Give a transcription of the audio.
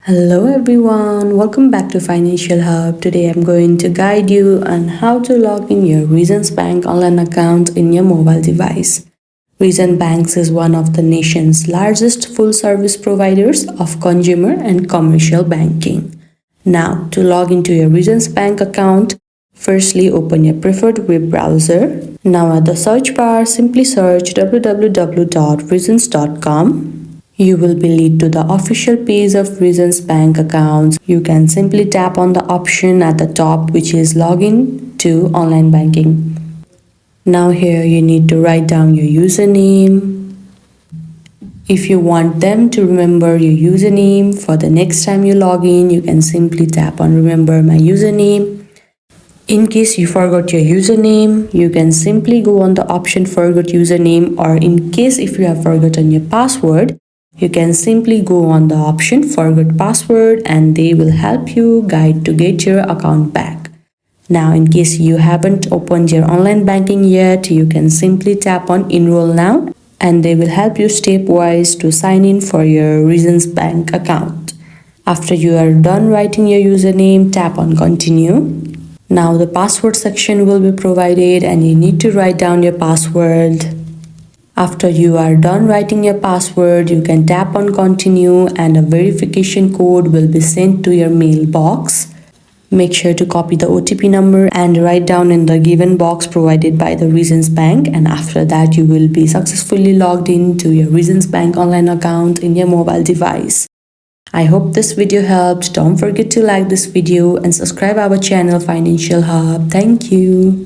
Hello everyone, welcome back to Financial Hub. Today I'm going to guide you on how to log in your Reasons Bank online account in your mobile device. Reason Banks is one of the nation's largest full-service providers of consumer and commercial banking. Now, to log into your Reasons Bank account, firstly open your preferred web browser. Now at the search bar, simply search www.reasons.com. You will be led to the official page of Reasons Bank accounts. You can simply tap on the option at the top which is login to online banking. Now here you need to write down your username. If you want them to remember your username for the next time you log in, you can simply tap on remember my username. In case you forgot your username, you can simply go on the option forgot username, or in case if you have forgotten your password, you can simply go on the option forgot password and they will help you guide to get your account back. Now in case you haven't opened your online banking yet, you can simply tap on enroll now and they will help you stepwise to sign in for your Reasons Bank account. After you are done writing your username, tap on continue. Now the password section will be provided and you need to write down your password. After you are done writing your password, you can tap on continue and a verification code will be sent to your mailbox. Make sure to copy the OTP number and write down in the given box provided by the Reasons Bank, and after that you will be successfully logged into your Reasons Bank online account in your mobile device. I hope this video helped. Don't forget to like this video and subscribe our channel Financial Hub. Thank you.